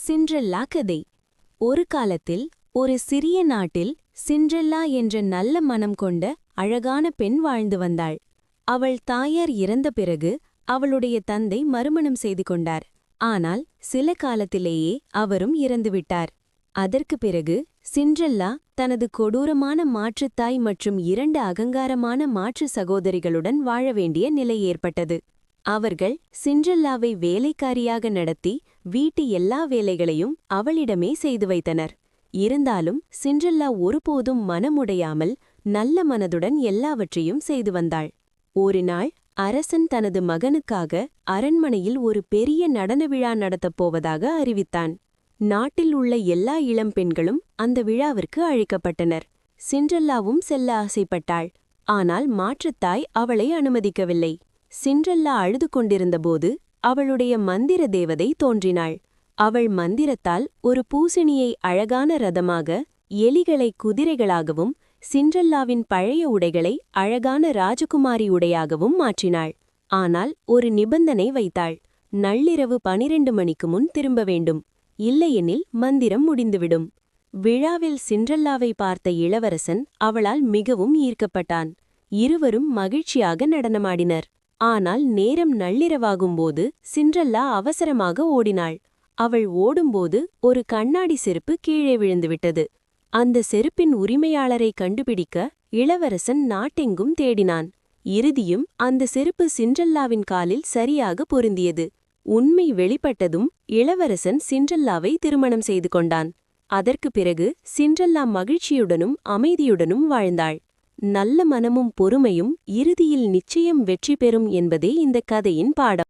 Cinderella கதை. ஒரு காலத்தில் ஒரு சிறிய நாட்டில் சிண்ட்ரெல்லா என்ற நல்ல மனம் கொண்ட அழகான பெண் வாழ்ந்து வந்தாள். அவள் தாயார் இறந்த பிறகு அவளுடைய தந்தை மறுமணம் செய்து கொண்டார். ஆனால் சில காலத்திலேயே அவரும் இறந்துவிட்டார். அதற்குப் பிறகு சிண்ட்ரெல்லா தனது கொடூரமான மாற்றுத்தாய் மற்றும் 2 அகங்காரமான மாற்று சகோதரிகளுடன் வாழ வேண்டிய நிலை ஏற்பட்டது. அவர்கள் சிண்ட்ரெல்லாவை வேலைக்காரியாக நடத்தி வீட்டு எல்லா வேலைகளையும் அவளிடமே செய்து வைத்தனர். இருந்தாலும் சிண்ட்ரெல்லா ஒருபோதும் மனமுடையாமல் நல்ல மனதுடன் எல்லாவற்றையும் செய்து வந்தாள். ஒரு நாள் அரசன் தனது மகனுக்காக அரண்மனையில் ஒரு பெரிய நடன விழா நடத்தப் போவதாக அறிவித்தான். நாட்டில் உள்ள எல்லா இளம்பெண்களும் அந்த விழாவிற்கு அழைக்கப்பட்டனர். சிண்ட்ரெல்லாவும் செல்ல ஆசைப்பட்டாள். ஆனால் மாற்றுத்தாய் அவளை அனுமதிக்கவில்லை. சிண்ட்ரெல்லா அழுது கொண்டிருந்தபோது அவளுடைய மந்திர தேவதை தோன்றினாள். அவள் மந்திரத்தால் ஒரு பூசணியை அழகான ரதமாக, எலிகளை குதிரைகளாகவும், சிண்ட்ரெல்லாவின் பழைய உடைகளை அழகான ராஜகுமாரி உடையாகவும் மாற்றினாள். ஆனால் ஒரு நிபந்தனை வைத்தாள். நள்ளிரவு 12 மணிக்கு முன் திரும்ப வேண்டும். இல்லையெனில் மந்திரம் முடிந்துவிடும். விழாவில் சிண்ட்ரெல்லாவை பார்த்த இளவரசன் அவளால் மிகவும் ஈர்க்கப்பட்டான். இருவரும் மகிழ்ச்சியாக நடனமாடினர். ஆனால் நேரம் நள்ளிரவாகும்போது சிண்ட்ரெல்லா அவசரமாக ஓடினாள். அவள் ஓடும்போது ஒரு கண்ணாடி செருப்பு கீழே விழுந்துவிட்டது. அந்த செருப்பின் உரிமையாளரை கண்டுபிடிக்க இளவரசன் நாட்டெங்கும் தேடினான். இறுதியும் அந்த செருப்பு சிண்ட்ரெல்லாவின் காலில் சரியாக பொருந்தியது. உண்மை வெளிப்பட்டதும் இளவரசன் சிண்ட்ரெல்லாவை திருமணம் செய்து கொண்டான். அதற்குப் பிறகு சிண்ட்ரெல்லா மகிழ்ச்சியுடனும் அமைதியுடனும் வாழ்ந்தாள். நல்ல மனமும் பொறுமையும் இறுதியில் நிச்சயம் வெற்றி பெறும் என்பதே இந்த கதையின் பாடம்.